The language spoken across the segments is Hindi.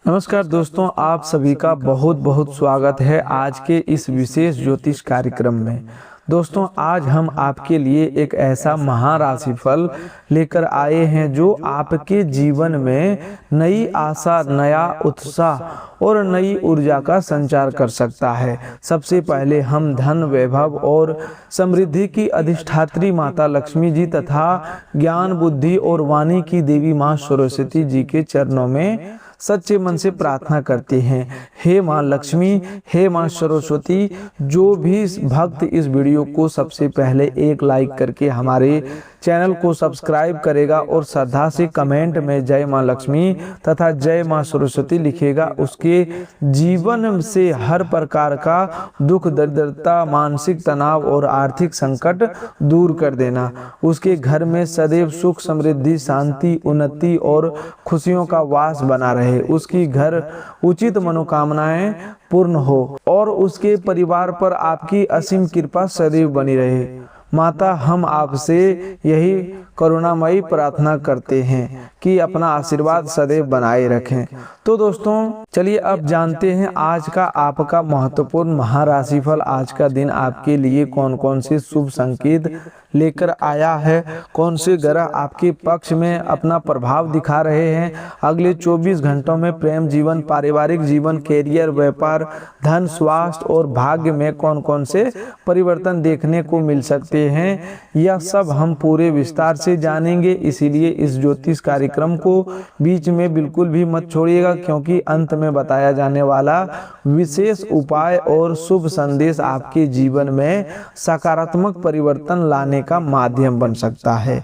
नमस्कार दोस्तों, आप सभी का बहुत बहुत स्वागत है आज के इस विशेष ज्योतिष कार्यक्रम में। दोस्तों, आज हम आपके लिए एक ऐसा महाराशिफल लेकर आए हैं जो आपके जीवन में नई आशा, नया उत्साह और नई ऊर्जा का संचार कर सकता है। सबसे पहले हम धन, वैभव और समृद्धि की अधिष्ठात्री माता लक्ष्मी जी तथा ज्ञान, बुद्धि और वाणी की देवी माँ सरस्वती जी के चरणों में सच्चे मन से प्रार्थना करते हैं। हे माँ लक्ष्मी, हे माँ सरस्वती, जो भी भक्त इस वीडियो को सबसे पहले एक लाइक करके हमारे चैनल को सब्सक्राइब करेगा और श्रद्धा से कमेंट में जय माँ लक्ष्मी तथा जय माँ सरस्वती लिखेगा, उसके जीवन से हर प्रकार का दुख, दरिद्रता, मानसिक तनाव और आर्थिक संकट दूर कर देना। उसके घर में सदैव सुख, समृद्धि, शांति, उन्नति और खुशियों का वास बना रहे। उसकी घर उचित मनोकामनाएं पूर्ण हो और उसके परिवार पर आपकी असीम कृपा सदैव बनी रहे। माता, हम आपसे यही करुणामयी प्रार्थना करते हैं कि अपना आशीर्वाद सदैव बनाए रखें। तो दोस्तों, चलिए अब जानते हैं आज का आपका महत्वपूर्ण महाराशिफल। आज का दिन आपके लिए कौन कौन से शुभ संकेत लेकर आया है, कौन से ग्रह आपके पक्ष में अपना प्रभाव दिखा रहे हैं, अगले 24 घंटों में प्रेम जीवन, पारिवारिक जीवन, कैरियर, व्यापार, धन, स्वास्थ्य और भाग्य में कौन कौन से परिवर्तन देखने को मिल सकते हैं, यह सब हम पूरे विस्तार से जानेंगे। इसीलिए इस ज्योतिष कार्यक्रम को बीच में बिल्कुल भी मत छोड़िएगा, क्योंकि अंत में बताया जाने वाला विशेष उपाय और शुभ संदेश आपके जीवन में सकारात्मक परिवर्तन लाने का माध्यम बन सकता है।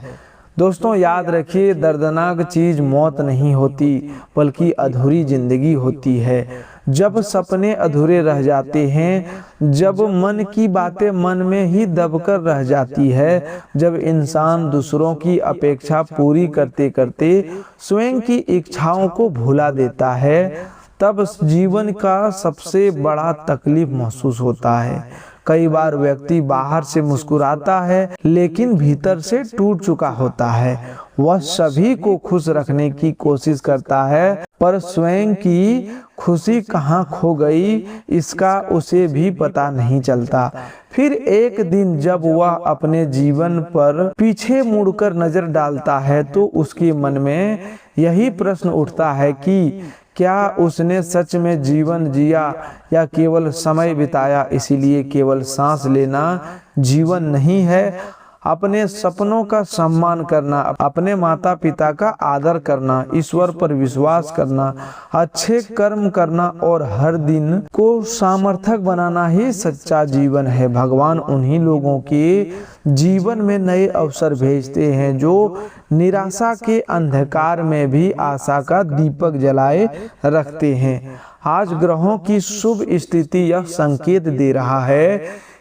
दोस्तों, याद रखिए, दर्दनाक चीज मौत नहीं होती बल्कि अधूरी जिंदगी होती है। जब सपने अधूरे रह जाते हैं, जब मन की बातें मन में ही दबकर रह जाती है, जब इंसान दूसरों की अपेक्षा पूरी करते करते स्वयं की इच्छाओं को भुला देता है, तब जीवन का सबसे बड़ा तकलीफ महसूस होता है। कई बार व्यक्ति बाहर से मुस्कुराता है लेकिन भीतर से टूट चुका होता है। वह सभी को खुश रखने की कोशिश करता है, पर स्वयं की खुशी कहाँ खो गई इसका उसे भी पता नहीं चलता। फिर एक दिन जब वह अपने जीवन पर पीछे मुड़कर नजर डालता है तो उसके मन में यही प्रश्न उठता है कि क्या उसने सच में जीवन जिया या केवल समय बिताया। इसीलिए केवल सांस लेना जीवन नहीं है। अपने सपनों का सम्मान करना, अपने माता पिता का आदर करना, ईश्वर पर विश्वास करना, अच्छे कर्म करना और हर दिन को सार्थक बनाना ही सच्चा जीवन है। भगवान उन्हीं लोगों के जीवन में नए अवसर भेजते हैं जो निराशा के अंधकार में भी आशा का दीपक जलाए रखते हैं। आज ग्रहों की शुभ स्थिति यह संकेत दे रहा है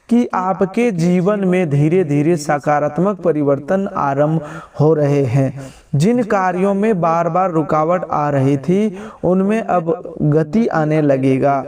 कि आपके जीवन में धीरे धीरे सकारात्मक परिवर्तन आरंभ हो रहे हैं। जिन कार्यों में बार बार रुकावट आ रही थी उनमें अब गति आने लगेगा।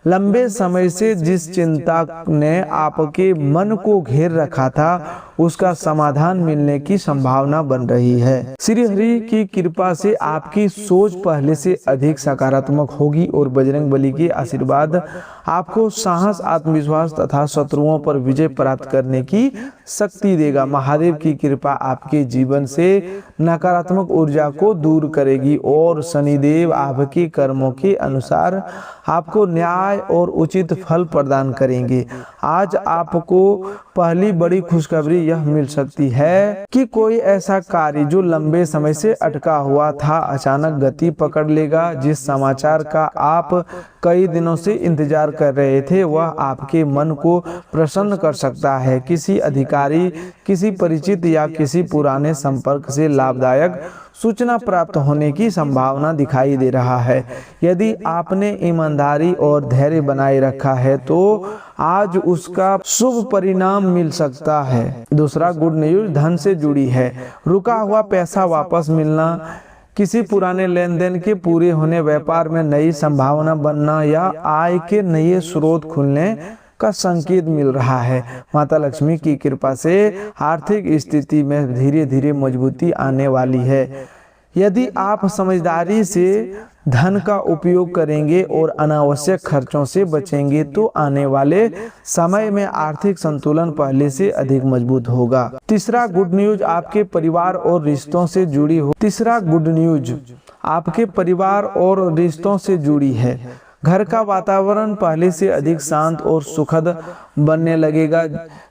लंबे समय से जिस चिंता ने आपके मन को घेर रखा था उसका समाधान मिलने की संभावना बन रही है। श्री हरि की कृपा से आपकी सोच पहले से अधिक सकारात्मक होगी और बजरंग बली के आशीर्वाद आपको साहस, आत्मविश्वास तथा शत्रुओं पर विजय प्राप्त करने की शक्ति देगा। महादेव की कृपा आपके जीवन से नकारात्मक ऊर्जा को दूर करेगी और शनिदेव आपके कर्मों के अनुसार आपको न्याय और उचित फल प्रदान करेंगे। आज आपको पहली बड़ी खुशखबरी यह मिल सकती है कि कोई ऐसा कार्य जो लंबे समय से अटका हुआ था अचानक गति पकड़ लेगा। जिस समाचार का आप कई दिनों से इंतजार कर रहे थे वह आपके मन को प्रसन्न कर सकता है। किसी अधिकारी, किसी परिचित या किसी पुराने संपर्क से लाभदायक सूचना प्राप्त होने की संभावना दिखाई दे रहा है। यदि आपने ईमानदारी और धैर्य बनाए रखा है तो आज उसका शुभ परिणाम मिल सकता है। दूसरा गुड न्यूज धन से जुड़ी है। रुका हुआ पैसा वापस मिलना, किसी पुराने लेन देन के पूरे होने, व्यापार में नई संभावना बनना या आय के नए स्रोत खुलने का संकेत मिल रहा है। माता लक्ष्मी की कृपा से आर्थिक स्थिति में धीरे धीरे मजबूती आने वाली है। यदि आप समझदारी से धन का उपयोग करेंगे और अनावश्यक खर्चों से बचेंगे तो आने वाले समय में आर्थिक संतुलन पहले से अधिक मजबूत होगा। तीसरा गुड न्यूज आपके परिवार और रिश्तों से जुड़ी हो। तीसरा गुड न्यूज आपके परिवार और रिश्तों से जुड़ी है। घर का वातावरण पहले से अधिक शांत और सुखद बनने लगेगा।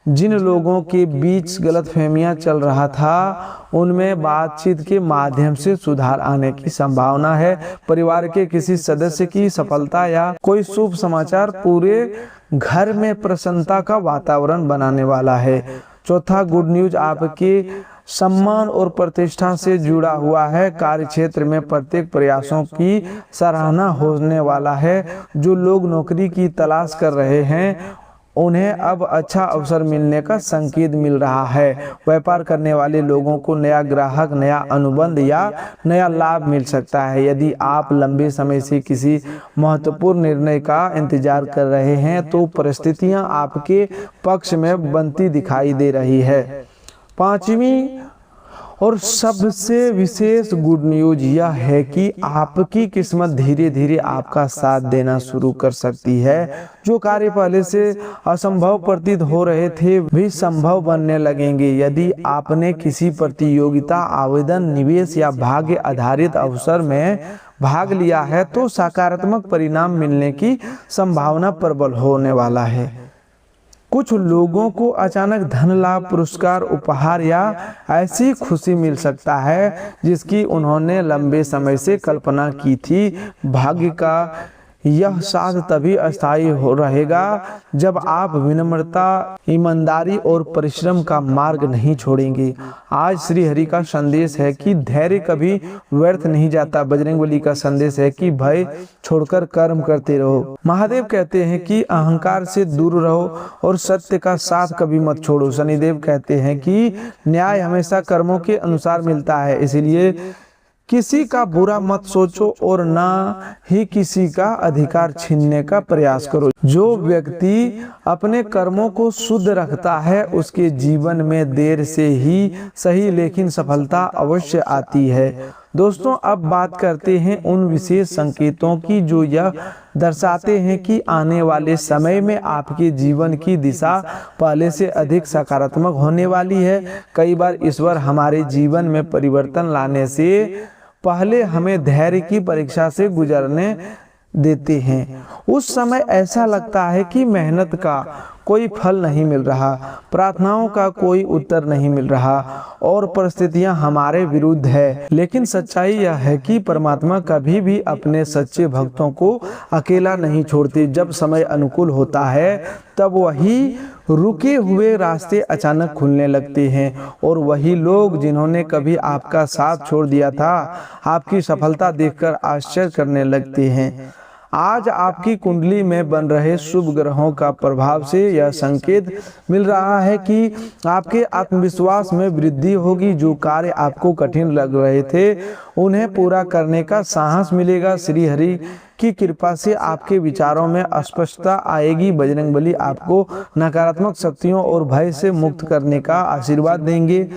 जिन लोगों के बीच गलतफहमियां चल रहा था उनमें बातचीत के माध्यम से सुधार आने की संभावना है। परिवार के किसी सदस्य की सफलता या कोई शुभ समाचार पूरे घर में प्रसन्नता का वातावरण बनाने वाला है। चौथा गुड न्यूज आपके सम्मान और प्रतिष्ठा से जुड़ा हुआ है। कार्य क्षेत्र में प्रत्येक प्रयासों की सराहना होने वाला है। जो लोग नौकरी की तलाश कर रहे हैं उन्हें अब अच्छा अवसर मिलने का संकेत मिल रहा है। व्यापार करने वाले लोगों को नया ग्राहक, नया अनुबंध या नया लाभ मिल सकता है। यदि आप लंबे समय से किसी महत्वपूर्ण निर्णय का इंतजार कर रहे हैं तो परिस्थितियां आपके पक्ष में बनती दिखाई दे रही है। पांचवी और सबसे विशेष गुड न्यूज यह है कि आपकी किस्मत धीरे धीरे आपका साथ देना शुरू कर सकती है। जो कार्य पहले से असंभव प्रतीत हो रहे थे भी संभव बनने लगेंगे। यदि आपने किसी प्रतियोगिता, आवेदन, निवेश या भाग्य आधारित अवसर में भाग लिया है तो सकारात्मक परिणाम मिलने की संभावना प्रबल होने वाला है। कुछ लोगों को अचानक धन लाभ, पुरस्कार, उपहार या ऐसी खुशी मिल सकता है जिसकी उन्होंने लंबे समय से कल्पना की थी। भाग्य का यह साथ तभी अस्थायी हो रहेगा जब आप विनम्रता, ईमानदारी और परिश्रम का मार्ग नहीं छोड़ेंगे। आज श्री हरि का संदेश है कि धैर्य कभी व्यर्थ नहीं जाता। बजरंगबली का संदेश है कि भय छोड़कर कर्म करते रहो। महादेव कहते हैं कि अहंकार से दूर रहो और सत्य का साथ कभी मत छोड़ो। शनिदेव कहते हैं कि न्याय हमेशा कर्मों के अनुसार मिलता है, इसलिए किसी का बुरा मत सोचो और ना ही किसी का अधिकार छीनने का प्रयास करो। जो व्यक्ति अपने कर्मों को शुद्ध रखता है उसके जीवन में देर से ही सही लेकिन सफलता अवश्य आती है। दोस्तों, अब बात करते हैं उन विशेष संकेतों की जो यह दर्शाते हैं कि आने वाले समय में आपके जीवन की दिशा पहले से अधिक सकारात्मक होने वाली है। कई बार ईश्वर हमारे जीवन में परिवर्तन लाने से पहले हमें धैर्य की परीक्षा से गुजरने देते हैं। उस समय ऐसा लगता है कि मेहनत का कोई फल नहीं मिल रहा, प्रार्थनाओं का कोई उत्तर नहीं मिल रहा और परिस्थितियां हमारे विरुद्ध है। लेकिन सच्चाई यह है कि परमात्मा कभी भी अपने सच्चे भक्तों को अकेला नहीं छोड़ते। जब समय अनुकूल होता है तब वही रुके हुए रास्ते अचानक खुलने लगते हैं और वही लोग जिन्होंने कभी आपका साथ छोड़ दिया था आपकी सफलता देखकर आश्चर्य करने लगते हैं। आज आपकी कुंडली में बन रहे शुभ ग्रहों का प्रभाव से यह संकेत मिल रहा है कि आपके आत्मविश्वास में वृद्धि होगी। जो कार्य आपको कठिन लग रहे थे उन्हें पूरा करने का साहस मिलेगा। श्री हरि की कृपा से आपके विचारों में स्पष्टता आएगी। बजरंगबली आपको नकारात्मक शक्तियों और भय से मुक्त करने का आशीर्वाद देंगे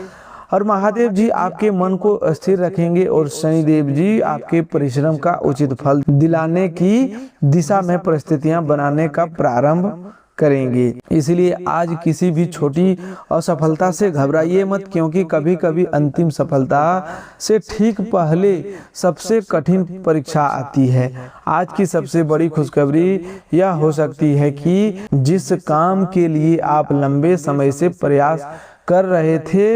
और महादेव जी आपके मन को स्थिर रखेंगे और शनिदेव जी आपके परिश्रम का उचित फल दिलाने की दिशा में परिस्थितियां बनाने का प्रारंभ करेंगे। इसलिए आज किसी भी छोटी असफलता से घबराइए मत, क्योंकि कभी कभी अंतिम सफलता से ठीक पहले सबसे कठिन परीक्षा आती है। आज की सबसे बड़ी खुशखबरी यह हो सकती है कि जिस काम के लिए आप लंबे समय से प्रयास कर रहे थे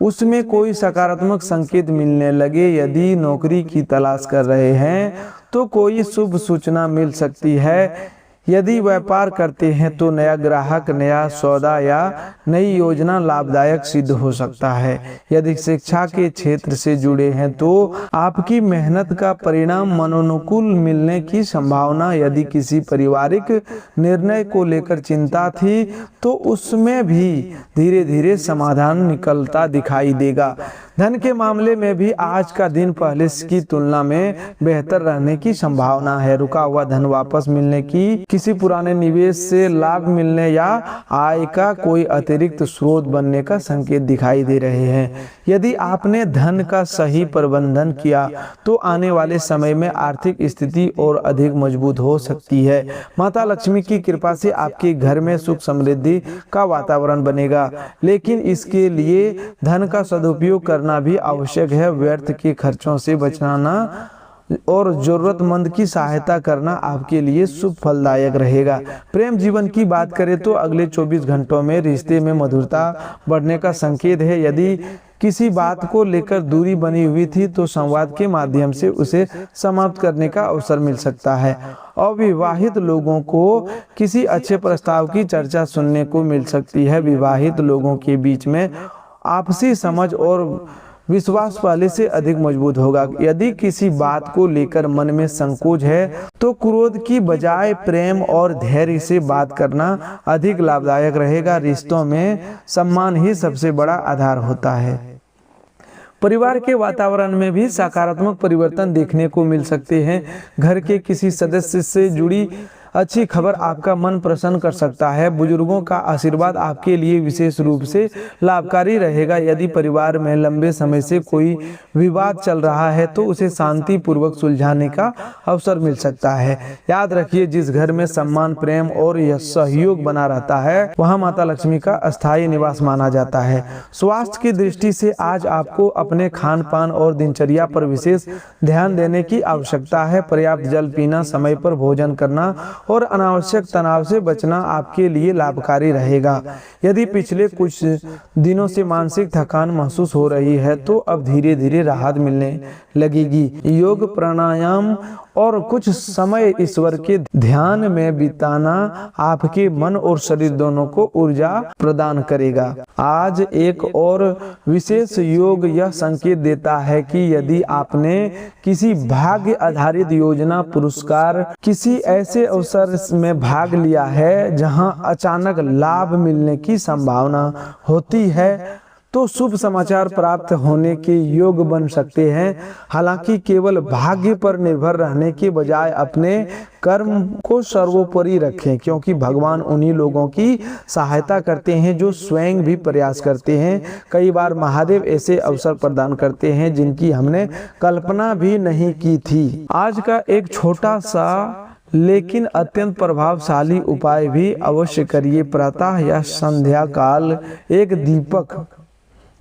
उसमें कोई सकारात्मक संकेत मिलने लगे। यदि नौकरी की तलाश कर रहे हैं तो कोई शुभ सूचना मिल सकती है। यदि व्यापार करते हैं तो नया ग्राहक, नया सौदा या नई योजना लाभदायक सिद्ध हो सकता है। यदि शिक्षा के क्षेत्र से जुड़े हैं तो आपकी मेहनत का परिणाम मनोनुकूल मिलने की संभावना। यदि किसी पारिवारिक निर्णय को लेकर चिंता थी तो उसमें भी धीरे धीरे समाधान निकलता दिखाई देगा। धन के मामले में भी आज का दिन पहले की तुलना में बेहतर रहने की संभावना है। रुका हुआ धन वापस मिलने की, किसी पुराने निवेश से लाभ मिलने या आय का कोई अतिरिक्त स्रोत बनने का संकेत दिखाई दे रहे हैं। यदि आपने धन का सही प्रबंधन किया तो आने वाले समय में आर्थिक स्थिति और अधिक मजबूत हो सकती है। माता लक्ष्मी की कृपा से आपके घर में सुख समृद्धि का वातावरण बनेगा, लेकिन इसके लिए धन का सदुपयोग करना भी आवश्यक है। व्यर्थ के खर्चों से बचना और जरूरतमंद की सहायता करना आपके लिए शुभ फलदायक रहेगा। प्रेम जीवन की बात करें तो अगले 24 घंटों में रिश्ते में मधुरता बढ़ने का संकेत है। यदि किसी बात को लेकर दूरी बनी हुई थी तो संवाद के माध्यम से उसे समाप्त करने का अवसर मिल सकता है। अविवाहित लोगों को किसी अच्छे प्रस्ताव की चर्चा सुनने को मिल सकती है। विवाहित लोगों के बीच में आपसी समझ और विश्वास पहले से अधिक मजबूत होगा। यदि किसी बात को लेकर मन में संकोच है तो क्रोध की बजाय प्रेम और धैर्य से बात करना अधिक लाभदायक रहेगा। रिश्तों में सम्मान ही सबसे बड़ा आधार होता है। परिवार के वातावरण में भी सकारात्मक परिवर्तन देखने को मिल सकते हैं। घर के किसी सदस्य से जुड़ी अच्छी खबर आपका मन प्रसन्न कर सकता है। बुजुर्गों का आशीर्वाद आपके लिए विशेष रूप से लाभकारी रहेगा। यदि परिवार में लंबे समय से कोई विवाद चल रहा है तो उसे शांति पूर्वक सुलझाने का अवसर मिल सकता है। याद रखिए, जिस घर में सम्मान, प्रेम और सहयोग बना रहता है वहां माता लक्ष्मी का अस्थायी निवास माना जाता है। स्वास्थ्य की दृष्टि से आज आपको अपने खान पान और दिनचर्या पर विशेष ध्यान देने की आवश्यकता है। पर्याप्त जल पीना, समय पर भोजन करना और अनावश्यक तनाव से बचना आपके लिए लाभकारी रहेगा। यदि पिछले कुछ दिनों से मानसिक थकान महसूस हो रही है तो अब धीरे धीरे राहत मिलने लगेगी। योग, प्राणायाम और कुछ समय ईश्वर के ध्यान में बिताना आपके मन और शरीर दोनों को ऊर्जा प्रदान करेगा। आज एक और विशेष योग यह संकेत देता है कि यदि आपने किसी भाग्य आधारित योजना, पुरस्कार, किसी ऐसे अवसर में भाग लिया है जहां अचानक लाभ मिलने की संभावना होती है तो शुभ समाचार प्राप्त होने के योग बन सकते हैं। हालांकि केवल भाग्य पर निर्भर रहने के बजाय अपने कर्म को सर्वोपरि रखें, क्योंकि भगवान उन्हीं लोगों की सहायता करते हैं जो स्वयं भी प्रयास करते हैं। कई बार महादेव ऐसे अवसर प्रदान करते हैं जिनकी हमने कल्पना भी नहीं की थी। आज का एक छोटा सा लेकिन अत्यंत प्रभावशाली उपाय भी अवश्य करिए। प्रातः या संध्या काल एक दीपक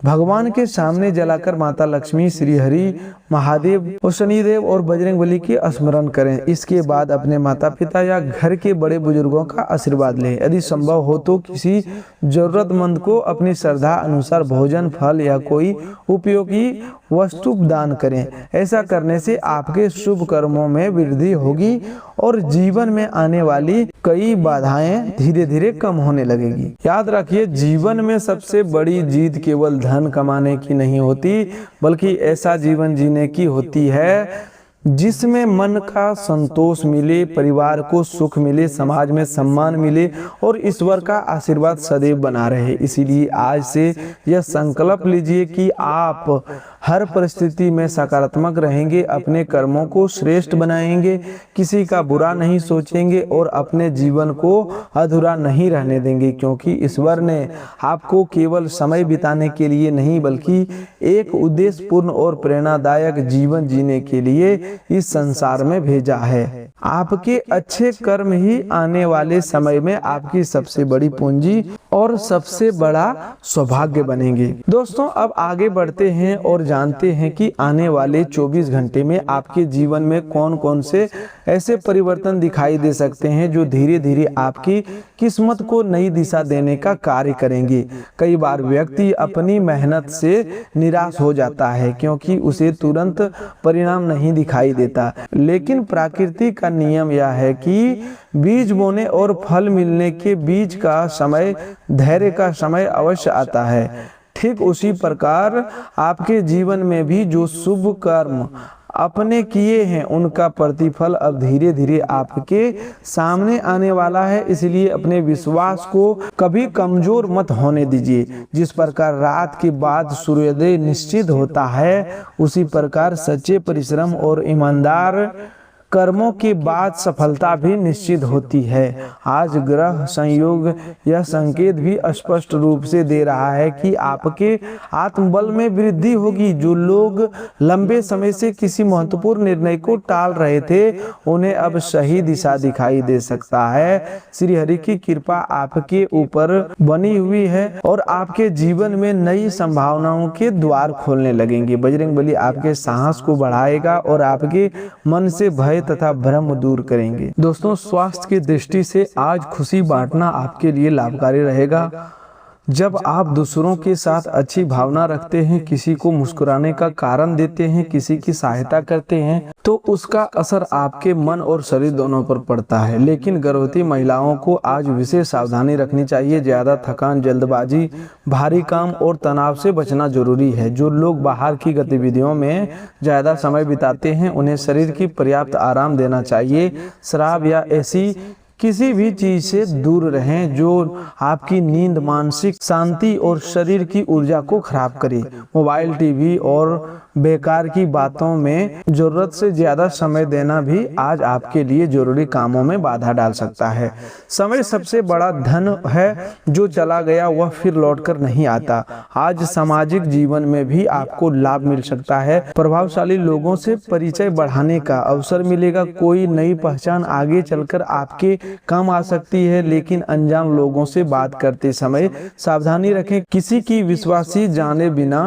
भगवान के सामने जलाकर माता लक्ष्मी, श्री हरि, महादेव और शनिदेव और बजरंगबली के स्मरण करें। इसके बाद अपने माता पिता या घर के बड़े बुजुर्गों का आशीर्वाद लें। यदि संभव हो तो किसी जरूरतमंद को अपनी श्रद्धा अनुसार भोजन, फल या कोई उपयोगी वस्तु दान करें। ऐसा करने से आपके शुभ कर्मों में वृद्धि होगी और जीवन में आने वाली कई बाधाएं धीरे धीरे कम होने लगेगी। याद रखिए, जीवन में सबसे बड़ी जीत केवल धन कमाने की नहीं होती, बल्कि ऐसा जीवन जीने की होती है जिसमें मन का संतोष मिले, परिवार को सुख मिले, समाज में सम्मान मिले और ईश्वर का आशीर्वाद सदैव बना रहे। इसीलिए आज से यह संकल्प लीजिए कि आप हर परिस्थिति में सकारात्मक रहेंगे, अपने कर्मों को श्रेष्ठ बनाएंगे, किसी का बुरा नहीं सोचेंगे और अपने जीवन को अधूरा नहीं रहने देंगे, क्योंकि ईश्वर ने आपको केवल समय बिताने के लिए नहीं बल्कि एक उद्देश्यपूर्ण और प्रेरणादायक जीवन जीने के लिए इस संसार में भेजा है। आपके अच्छे कर्म ही आने वाले समय में आपकी सबसे बड़ी पूंजी और सबसे बड़ा सौभाग्य बनेंगे। दोस्तों, अब आगे बढ़ते हैं और जानते हैं कि आने वाले 24 घंटे में आपके जीवन में कौन कौन से ऐसे परिवर्तन दिखाई दे सकते हैं जो धीरे धीरे आपकी किस्मत को नई दिशा देने का कार्य करेंगे। कई बार व्यक्ति अपनी मेहनत से निराश हो जाता है क्योंकि उसे तुरंत परिणाम नहीं दिखाई देता, लेकिन प्रकृति का नियम यह है कि बीज बोने और फल मिलने के बीच का समय, धैर्य का समय अवश्य आता है। ठीक उसी प्रकार आपके जीवन में भी जो शुभ कर्म अपने किए हैं उनका प्रतिफल अब धीरे धीरे आपके सामने आने वाला है। इसलिए अपने विश्वास को कभी कमजोर मत होने दीजिए। जिस प्रकार रात के बाद सूर्योदय निश्चित होता है, उसी प्रकार सच्चे परिश्रम और ईमानदार कर्मों के बाद सफलता भी निश्चित होती है। आज ग्रह संयोग यह संकेत भी स्पष्ट रूप से दे रहा है कि आपके आत्मबल में वृद्धि होगी। जो लोग लंबे समय से किसी महत्वपूर्ण निर्णय को टाल रहे थे, उन्हें अब सही दिशा दिखाई दे सकता है। श्री हरि की कृपा आपके ऊपर बनी हुई है और आपके जीवन में नई संभावनाओं के द्वार खोलने लगेंगे। बजरंगबली आपके साहस को बढ़ाएगा और आपके मन से भय तथा भ्रम दूर करेंगे। दोस्तों, स्वास्थ्य की दृष्टि से आज खुशी बांटना आपके लिए लाभकारी रहेगा। जब आप दूसरों के साथ अच्छी भावना रखते हैं, किसी को मुस्कुराने का कारण देते हैं, किसी की सहायता करते हैं, तो उसका असर आपके मन और शरीर दोनों पर पड़ता है। लेकिन गर्भवती महिलाओं को आज विशेष सावधानी रखनी चाहिए। ज्यादा थकान, जल्दबाजी, भारी काम और तनाव से बचना जरूरी है। जो लोग बाहर की गतिविधियों में ज्यादा समय बिताते हैं, उन्हें शरीर की पर्याप्त आराम देना चाहिए। शराब या ऐसी किसी भी चीज से दूर रहें जो आपकी नींद, मानसिक शांति और शरीर की ऊर्जा को खराब करे। मोबाइल, टीवी और बेकार की बातों में जरूरत से ज्यादा समय देना भी आज आपके लिए जरूरी कामों में बाधा डाल सकता है। समय सबसे बड़ा धन है, जो चला गया वह फिर लौटकर नहीं आता। आज सामाजिक जीवन में भी आपको लाभ मिल सकता है। प्रभावशाली लोगों से परिचय बढ़ाने का अवसर मिलेगा। कोई नई पहचान आगे चलकर आपके काम आ सकती है। लेकिन अनजान लोगों से बात करते समय सावधानी रखें। किसी की विश्वासी जाने बिना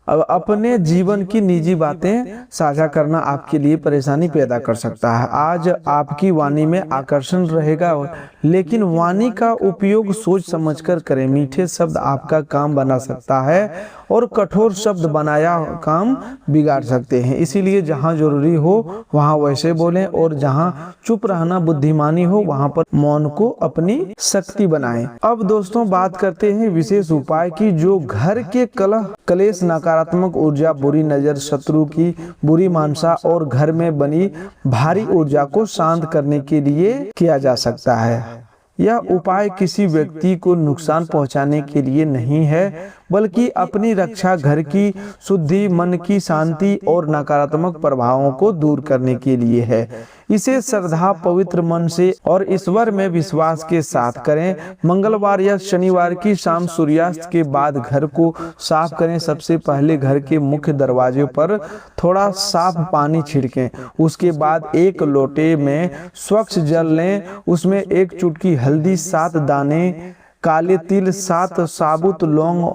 अपने जीवन की निजी बातें साझा करना आपके लिए परेशानी पैदा कर सकता है। आज आपकी वाणी में आकर्षण रहेगा, लेकिन वाणी का उपयोग सोच समझकर करें। मीठे शब्द आपका काम बना सकता है और कठोर शब्द बनाया काम बिगाड़ सकते हैं। इसीलिए जहां जरूरी हो वहां वैसे बोलें और जहां चुप रहना बुद्धिमानी हो वहां पर मौन को अपनी शक्ति बनाएं। अब दोस्तों, बात करते हैं विशेष उपाय की, जो घर के कलह, क्लेश, नकारात्मक ऊर्जा, बुरी नजर, शत्रु की बुरी मानसा और घर में बनी भारी ऊर्जा को शांत करने के लिए किया जा सकता है। यह उपाय किसी व्यक्ति को नुकसान पहुंचाने के लिए नहीं है, बल्कि अपनी रक्षा, घर की शुद्धि, मन की शांति और नकारात्मक प्रभावों को दूर करने के लिए है। इसे श्रद्धा, पवित्र मन से और ईश्वर में विश्वास के साथ करें। मंगलवार या शनिवार की शाम सूर्यास्त के बाद घर को साफ करें। सबसे पहले घर के मुख्य दरवाजे पर थोड़ा साफ पानी छिड़कें। उसके बाद एक लोटे में स्वच्छ जल लें। उसमें एक चुटकी हल्दी, 7 दाने काले तिल, 7 साबुत लौंग,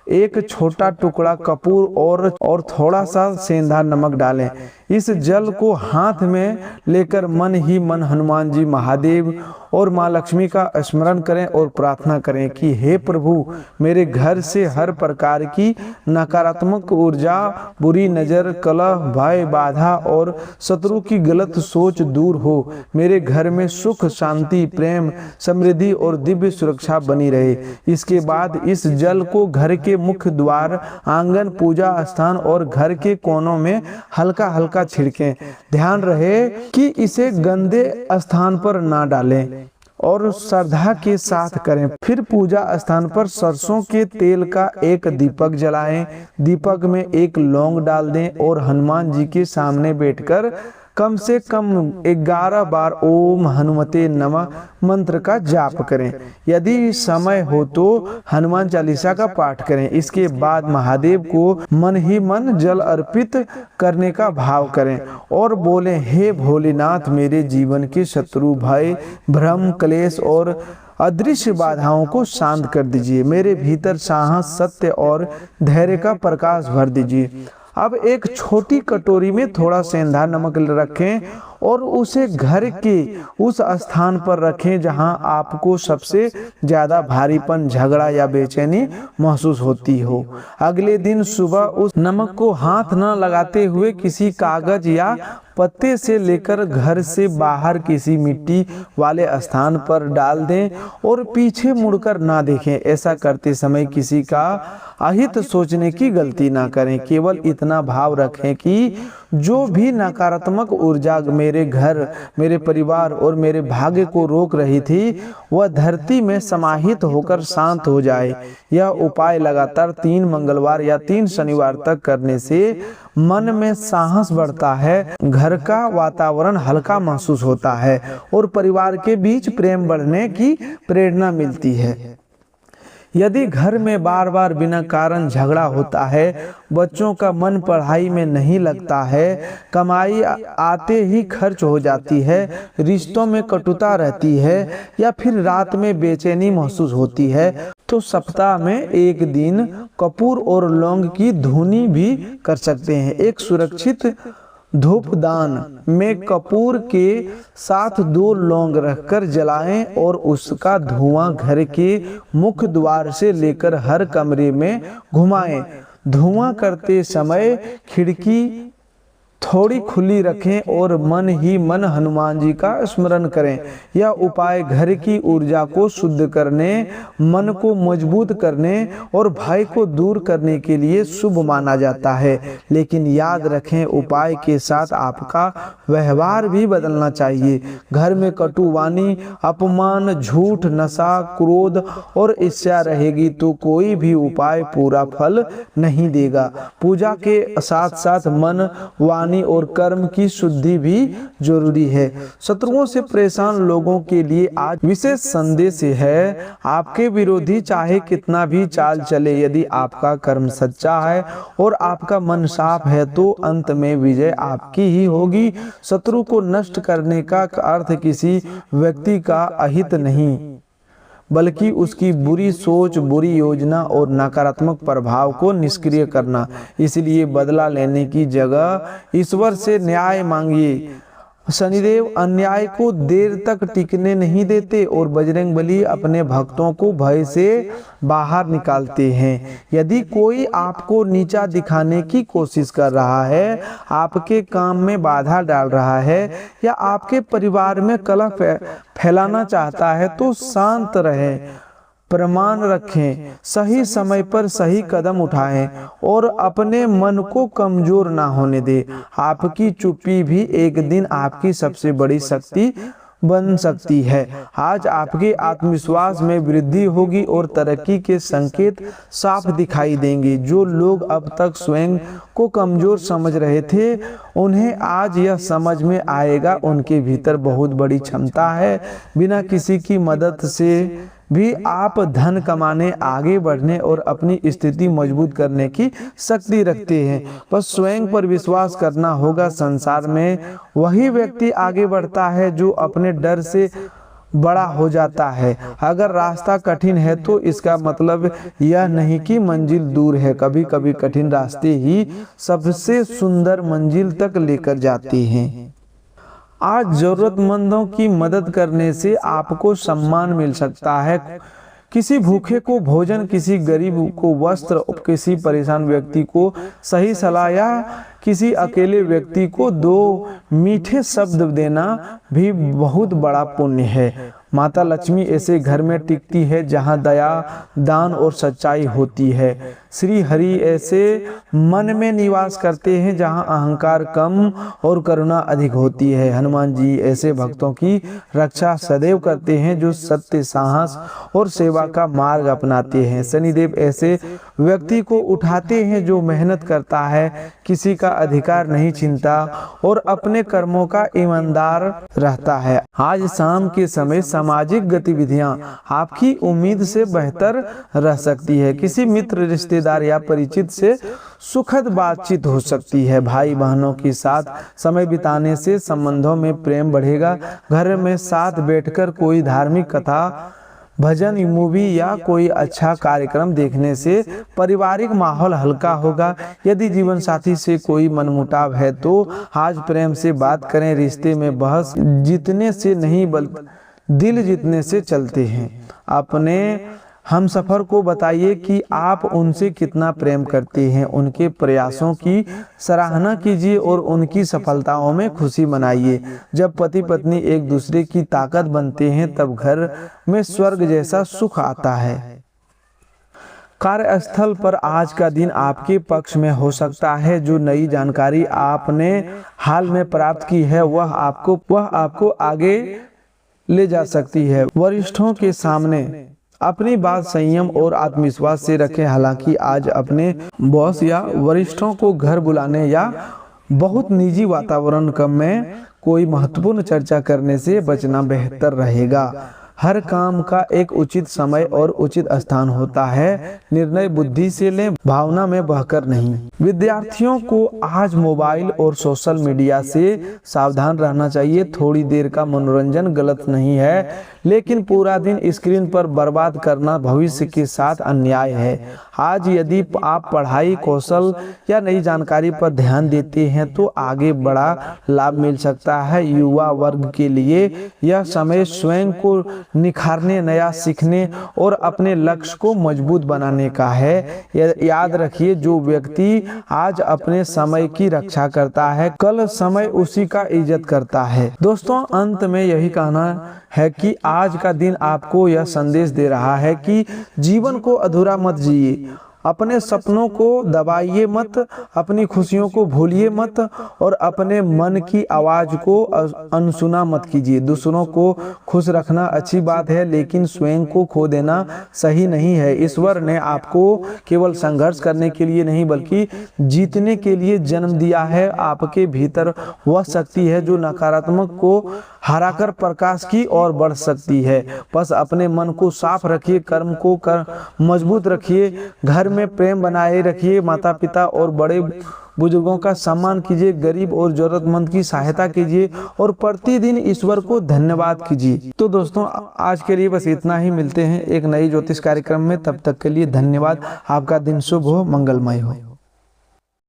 एक छोटा टुकड़ा कपूर और थोड़ा सा सेंधा नमक डालें। इस जल को हाथ में लेकर मन ही मन हनुमान जी, महादेव और माँ लक्ष्मी का स्मरण करें और प्रार्थना करें कि हे प्रभु, मेरे घर से हर प्रकार की नकारात्मक ऊर्जा, बुरी नजर, कलह, भय, बाधा और शत्रु की गलत सोच दूर हो। मेरे घर में सुख, शांति, प्रेम, समृद्धि और दिव्य सुरक्षा बनी रहे। इसके बाद इस जल को घर के मुख्य द्वार, आंगन, पूजा स्थान और घर के कोनों में हल्का हल्का छिड़कें। ध्यान रहे कि इसे गंदे स्थान पर ना डालें और श्रद्धा के साथ करें। फिर पूजा स्थान पर सरसों के तेल का एक दीपक जलाएं। दीपक में एक लौंग डाल दें और हनुमान जी के सामने बैठकर कम से कम 11 बार ओम हनुमते नमः मंत्र का जाप करें। यदि समय हो तो हनुमान चालीसा का पाठ करें। इसके बाद महादेव को मन ही मन जल अर्पित करने का भाव करें और बोलें, हे भोलेनाथ, मेरे जीवन के शत्रु, भय, भ्रम, क्लेश और अदृश्य बाधाओं को शांत कर दीजिए। मेरे भीतर साहस, सत्य और धैर्य का प्रकाश भर दीजिए। अब एक छोटी कटोरी में थोड़ा सेंधा नमक रखें और उसे घर के उस स्थान पर रखें जहां आपको सबसे ज्यादा भारीपन, झगड़ा या बेचैनी महसूस होती हो। अगले दिन सुबह उस नमक को हाथ न लगाते हुए किसी कागज या पत्ते से लेकर घर से बाहर किसी मिट्टी वाले स्थान पर डाल दें और पीछे मुड़कर ना देखें। ऐसा करते समय किसी का अहित सोचने की गलती ना करें। केवल इतना भाव रखें कि जो भी नकारात्मक ऊर्जा मेरे घर, मेरे परिवार और मेरे भाग्य को रोक रही थी वह धरती में समाहित होकर शांत हो जाए। यह उपाय लगातार 3 मंगलवार या 3 शनिवार तक करने से मन में साहस बढ़ता है, घर का वातावरण हल्का महसूस होता है और परिवार के बीच प्रेम बढ़ने की प्रेरणा मिलती है। यदि घर में बार बार बिना कारण झगड़ा होता है, बच्चों का मन पढ़ाई में नहीं लगता है, कमाई आते ही खर्च हो जाती है, रिश्तों में कटुता रहती है या फिर रात में बेचैनी महसूस होती है, तो सप्ताह में एक दिन कपूर और लौंग की धुनी भी कर सकते हैं। एक सुरक्षित धूपदान में कपूर के साथ 2 लौंग रखकर जलाएं और उसका धुआं घर के मुख्य द्वार से लेकर हर कमरे में घुमाएं। धुआं करते समय खिड़की थोड़ी खुली रखें और मन ही मन हनुमान जी का स्मरण करें। यह उपाय घर की ऊर्जा को शुद्ध करने, मन को मजबूत करने और भय को दूर करने के लिए शुभ माना जाता है। लेकिन याद रखें, उपाय के साथ आपका व्यवहार भी बदलना चाहिए। घर में कटुवाणी, अपमान, झूठ, नशा, क्रोध और ईर्ष्या रहेगी तो कोई भी उपाय पूरा फल नहीं देगा। पूजा के साथ साथ मन, वाणी और कर्म की शुद्धि भी जरूरी है। शत्रुओं से परेशान लोगों के लिए आज विशेष संदेश है। आपके विरोधी चाहे कितना भी चाल चले, यदि आपका कर्म सच्चा है और आपका मन साफ है तो अंत में विजय आपकी ही होगी। शत्रु को नष्ट करने का अर्थ किसी व्यक्ति का अहित नहीं, बल्कि उसकी बुरी सोच, बुरी योजना और नकारात्मक प्रभाव को निष्क्रिय करना। इसलिए बदला लेने की जगह ईश्वर से न्याय मांगिए। शनिदेव अन्याय को देर तक टिकने नहीं देते और बजरंगबली अपने भक्तों को भय से बाहर निकालते हैं। यदि कोई आपको नीचा दिखाने की कोशिश कर रहा है, आपके काम में बाधा डाल रहा है या आपके परिवार में कलह फैलाना चाहता है तो शांत रहें, प्रमाण रखें, सही समय पर सही कदम उठाएं और अपने मन को कमजोर ना होने दें। आपकी चुप्पी भी एक दिन आपकी सबसे बड़ी शक्ति बन सकती है। आज आपके आत्मविश्वास में वृद्धि होगी और तरक्की के संकेत साफ दिखाई देंगे। जो लोग अब तक स्वयं को कमजोर समझ रहे थे, उन्हें आज यह समझ में आएगा उनके भीतर बहुत बड़ी क्षमता है। बिना किसी की मदद से भी आप धन कमाने, आगे बढ़ने और अपनी स्थिति मजबूत करने की शक्ति रखते हैं। बस स्वयं पर विश्वास करना होगा। संसार में वही व्यक्ति आगे बढ़ता है जो अपने डर से बड़ा हो जाता है। अगर रास्ता कठिन है तो इसका मतलब यह नहीं कि मंजिल दूर है। कभी कभी कठिन रास्ते ही सबसे सुंदर मंजिल तक लेकर जाते हैं। आज जरूरतमंदों की मदद करने से आपको सम्मान मिल सकता है। किसी भूखे को भोजन, किसी गरीब को वस्त्र, किसी परेशान व्यक्ति को सही सलाह या किसी अकेले व्यक्ति को 2 मीठे शब्द देना भी बहुत बड़ा पुण्य है। माता लक्ष्मी ऐसे घर में टिकती है जहां दया, दान और सच्चाई होती है। श्री हरि ऐसे मन में निवास करते हैं जहां अहंकार कम और करुणा अधिक होती है। हनुमान जी ऐसे भक्तों की रक्षा सदैव करते हैं जो सत्य, साहस और सेवा का मार्ग अपनाते हैं। शनिदेव ऐसे व्यक्ति को उठाते हैं जो मेहनत करता है, किसी का अधिकार नहीं छीनता और अपने कर्मों का ईमानदार रहता है। आज शाम के समय सामाजिक गतिविधियां आपकी उम्मीद से बेहतर रह सकती है। किसी मित्र, रिश्तेदार या परिचित से सुखद बातचीत हो सकती है। भाई बहनों के साथ समय बिताने से संबंधों में प्रेम बढ़ेगा। घर में साथ बैठकर कोई धार्मिक कथा, भजन, मूवी या कोई अच्छा कार्यक्रम देखने से पारिवारिक माहौल हल्का होगा। यदि जीवन साथी से कोई मनमुटाव है तो आज प्रेम से बात करें। रिश्ते में बहस जीतने से नहीं बल्कि दिल जीतने से चलते हैं। अपने हमसफर को बताइए कि आप उनसे कितना प्रेम करते हैं। उनके प्रयासों की सराहना कीजिए और उनकी सफलताओं में खुशी मनाइए। जब पति पत्नी एक दूसरे की ताकत बनते हैं तब घर में स्वर्ग जैसा सुख आता है। कार्यस्थल पर आज का दिन आपके पक्ष में हो सकता है। जो नई जानकारी आपने हाल में प्राप्त की है वह आपको आगे ले जा सकती है। वरिष्ठों के सामने अपनी बात संयम और आत्मविश्वास से रखें। हालांकि आज अपने बॉस या वरिष्ठों को घर बुलाने या बहुत निजी वातावरण में कोई महत्वपूर्ण चर्चा करने से बचना बेहतर रहेगा। हर काम का एक उचित समय और उचित स्थान होता है। निर्णय बुद्धि से लें, भावना में बहकर नहीं। विद्यार्थियों को आज मोबाइल और सोशल मीडिया से सावधान रहना चाहिए। थोड़ी देर का मनोरंजन गलत नहीं है, लेकिन पूरा दिन स्क्रीन पर बर्बाद करना भविष्य के साथ अन्याय है। आज यदि आप पढ़ाई, कौशल या नई जानकारी पर ध्यान देते हैं तो आगे बड़ा लाभ मिल सकता है। युवा वर्ग के लिए यह समय स्वयं को निखारने, नया सीखने और अपने लक्ष्य को मजबूत बनाने का है। याद रखिए, जो व्यक्ति आज अपने समय की रक्षा करता है कल समय उसी का इज्जत करता है। दोस्तों, अंत में यही कहना है कि आज का दिन आपको यह संदेश दे रहा है कि जीवन को अधूरा मत जिए। अपने सपनों को दबाइए मत, अपनी खुशियों को भूलिए मत और अपने मन की आवाज को अनसुना मत कीजिए। दूसरों को खुश रखना अच्छी बात है, लेकिन स्वयं को खो देना सही नहीं है। ईश्वर ने आपको केवल संघर्ष करने के लिए नहीं बल्कि जीतने के लिए जन्म दिया है। आपके भीतर वह शक्ति है जो नकारात्मक को हराकर प्रकाश की ओर बढ़ सकती है। बस अपने मन को साफ रखिए, कर्म को मजबूत रखिए, घर में प्रेम बनाए रखिए, माता पिता और बड़े बुजुर्गों का सम्मान कीजिए, गरीब और जरूरतमंद की सहायता कीजिए और प्रतिदिन ईश्वर को धन्यवाद कीजिए। तो दोस्तों, आज के लिए बस इतना ही। मिलते हैं एक नई ज्योतिष कार्यक्रम में। तब तक के लिए धन्यवाद। आपका दिन शुभ हो, मंगलमय हो।